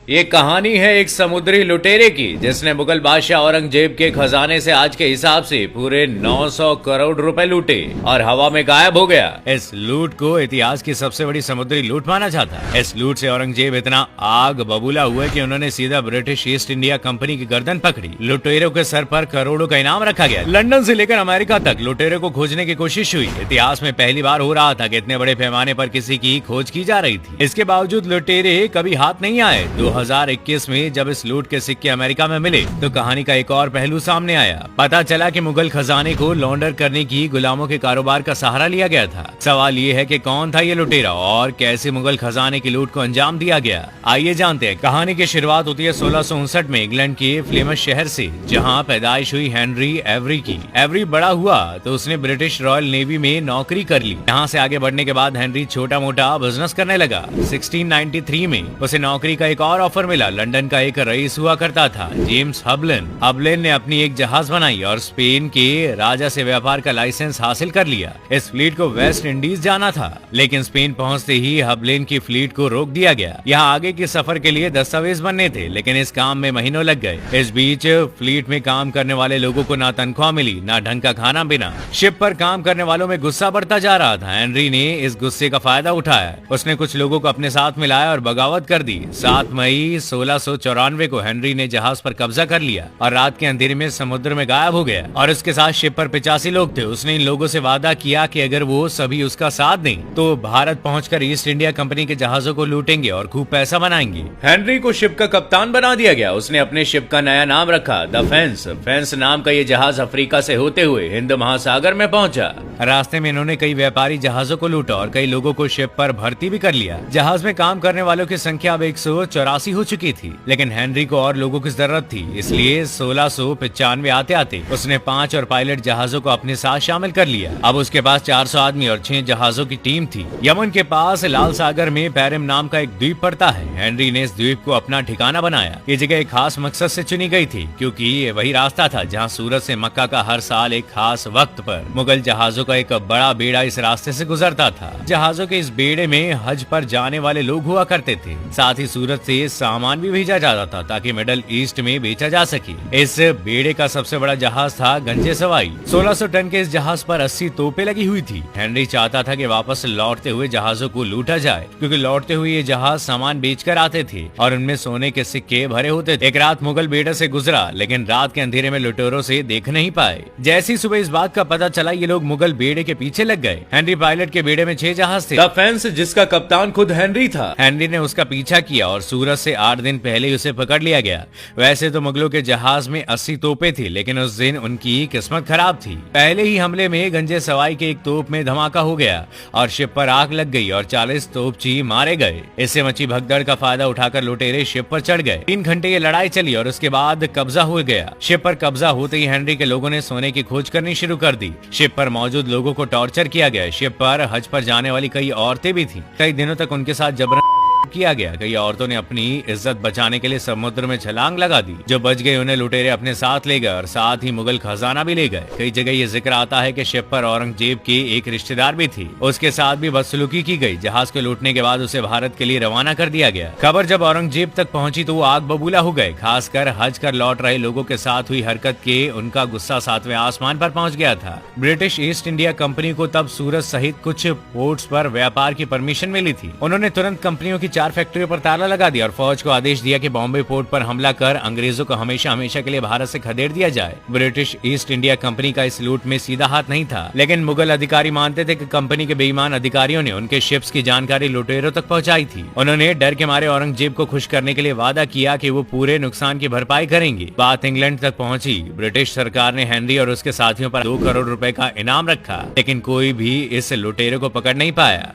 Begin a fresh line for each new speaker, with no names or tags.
ये कहानी है एक समुद्री लुटेरे की जिसने मुगल बादशाह औरंगजेब के खजाने से आज के हिसाब से पूरे 900 करोड़ रुपए लूटे और हवा में गायब हो गया। इस लूट को इतिहास की सबसे बड़ी समुद्री लूट माना जाता है। इस लूट से औरंगजेब इतना आग बबूला हुआ कि उन्होंने सीधा ब्रिटिश ईस्ट इंडिया कंपनी की गर्दन पकड़ी। लुटेरों के सर पर करोड़ों का इनाम रखा गया। लंदन से लेकर अमेरिका तक लुटेरों को खोजने की कोशिश हुई। इतिहास में पहली बार हो रहा था कि इतने बड़े पैमाने पर किसी की खोज की जा रही थी। इसके बावजूद लुटेरे कभी हाथ नहीं आए। 2021 में जब इस लूट के सिक्के अमेरिका में मिले तो कहानी का एक और पहलू सामने आया। पता चला कि मुगल खजाने को लॉन्डर करने की गुलामों के कारोबार का सहारा लिया गया था। सवाल ये है कि कौन था ये लुटेरा और कैसे मुगल खजाने की लूट को अंजाम दिया गया। आइए जानते हैं। कहानी की शुरुआत होती है 1659 में इंग्लैंड के फ्लेमिश शहर से, जहाँ पैदाइश हुई हेनरी एवरी की। एवरी बड़ा हुआ तो उसने ब्रिटिश रॉयल नेवी में नौकरी कर ली। यहाँ से आगे बढ़ने के बाद हेनरी छोटा मोटा बिजनेस करने लगा। 1693 में उसे नौकरी का एक और ऑफर मिला। लंदन का एक रईस हुआ करता था, जेम्स हबलिन। हबलिन ने अपनी एक जहाज बनाई और स्पेन के राजा से व्यापार का लाइसेंस हासिल कर लिया। इस फ्लीट को वेस्ट इंडीज जाना था, लेकिन स्पेन पहुंचते ही हबलिन की फ्लीट को रोक दिया गया। यहाँ आगे के सफर के लिए दस्तावेज बनने थे, लेकिन इस काम में महीनों लग गए। इस बीच फ्लीट में काम करने वाले लोगों को ना तनख्वाह मिली, ना ढंग का खाना पीना। शिप पर काम करने वालों में गुस्सा बढ़ता जा रहा था। हेनरी ने इस गुस्से का फायदा उठाया। उसने कुछ लोगों को अपने साथ मिलाया और बगावत कर दी। 7 मई 1694 को हेनरी ने जहाज पर कब्जा कर लिया और रात के अंधेरे में समुद्र में गायब हो गया। और उसके साथ शिप पर 85 लोग थे। उसने इन लोगों से वादा किया कि अगर वो सभी उसका साथ दें तो भारत पहुंचकर ईस्ट इंडिया कंपनी के जहाजों को लूटेंगे और खूब पैसा बनाएंगे। हेनरी को शिप का कप्तान बना दिया गया। उसने अपने शिप का नया नाम रखा, द फेंस। फेंस नाम का ये जहाज अफ्रीका से होते हुए हिंद महासागर में पहुंचा। रास्ते में इन्होंने कई व्यापारी जहाजों को लूटा और कई लोगों को शिप पर भर्ती भी कर लिया। जहाज में काम करने वालों की संख्या अब 184 हो चुकी थी, लेकिन हेनरी को और लोगों की जरूरत थी। इसलिए 1695 आते आते उसने 5 और पायलट जहाजों को अपने साथ शामिल कर लिया। अब उसके पास 400 आदमी और 6 जहाजों की टीम थी। यमन के पास लाल सागर में पैरम नाम का एक द्वीप पड़ता है। हेनरी ने इस द्वीप को अपना ठिकाना बनाया। ये जगह एक खास मकसद से चुनी गई थी, क्योंकि ये वही रास्ता था जहाँ सूरत से मक्का का हर साल एक खास वक्त पर मुगल जहाजों का एक बड़ा बेड़ा इस रास्ते से गुजरता था। जहाजों के इस बेड़े में हज पर जाने वाले लोग हुआ करते थे। साथ ही सूरत से सामान भी भेजा जाता था ताकि मिडल ईस्ट में बेचा जा सके। इस बेड़े का सबसे बड़ा जहाज था गंजे सवाई। 1600 टन के इस जहाज पर 80 तोपें लगी हुई थी। हेनरी चाहता था कि वापस लौटते हुए जहाजों को लूटा जाए, क्योंकि लौटते हुए ये जहाज सामान बेचकर आते थे और उनमें सोने के सिक्के भरे होते थे। एक रात मुगल बेड़े से गुजरा, लेकिन रात के अंधेरे में लुटेरों से देख नहीं पाए। जैसी सुबह इस बात का पता चला, ये लोग मुगल बेड़े के पीछे लग गए। हेनरी पायलट के बेड़े में 6 जहाज थे, द फेंस, जिसका कप्तान खुद हेनरी था। हेनरी ने उसका पीछा किया और सूरत से 8 दिन पहले ही उसे पकड़ लिया गया। वैसे तो मुगलों के जहाज में 80 तोपें थी, लेकिन उस दिन उनकी किस्मत खराब थी। पहले ही हमले में गंजे सवाई के एक तोप में धमाका हो गया और शिप पर आग लग गई और 40 तोपची मारे गए। इससे मची भगदड़ का फायदा उठाकर लुटेरे शिप पर चढ़ गए। 3 घंटे ये लड़ाई चली और उसके बाद कब्जा हो गया। शिप पर कब्जा होते ही हेनरी के लोगों ने सोने की खोज करनी शुरू कर दी। शिप पर मौजूद लोगों को टॉर्चर किया गया। शिप पर हज पर जाने वाली कई औरतें भी थी। कई दिनों तक उनके साथ जबरन किया गया। कई औरतों ने अपनी इज्जत बचाने के लिए समुद्र में छलांग लगा दी। जो बच गए उन्हें लुटेरे अपने साथ ले गए और साथ ही मुगल खजाना भी ले गए। कई जगह ये जिक्र आता है कि शिप पर औरंगजेब की एक रिश्तेदार भी थी। उसके साथ भी बदसलूकी की गई। जहाज को लूटने के बाद उसे भारत के लिए रवाना कर दिया गया। खबर जब औरंगजेब तक पहुंची तो वो आग बबूला हो गए। खासकर हज कर लौट रहे लोगों के साथ हुई हरकत के उनका गुस्सा 7वें आसमान पर पहुंच गया था। ब्रिटिश ईस्ट इंडिया कंपनी को तब सूरत सहित कुछ पोर्ट्स पर व्यापार की परमिशन मिली थी। उन्होंने तुरंत कंपनियों की 4 फैक्ट्रियों पर ताला लगा दिया और फौज को आदेश दिया कि बॉम्बे पोर्ट पर हमला कर अंग्रेजों को हमेशा हमेशा के लिए भारत से खदेड़ दिया जाए। ब्रिटिश ईस्ट इंडिया कंपनी का इस लूट में सीधा हाथ नहीं था, लेकिन मुगल अधिकारी मानते थे कि कंपनी के बेईमान अधिकारियों ने उनके शिप्स की जानकारी लुटेरों तक पहुंचाई थी। उन्होंने डर के मारे औरंगजेब को खुश करने के लिए वादा किया कि वो पूरे नुकसान की भरपाई करेंगे। बात इंग्लैंड तक पहुंची। ब्रिटिश सरकार ने हेनरी और उसके साथियों पर 2 करोड़ रुपए का इनाम रखा, लेकिन कोई भी इस लुटेरे को पकड़ नहीं पाया।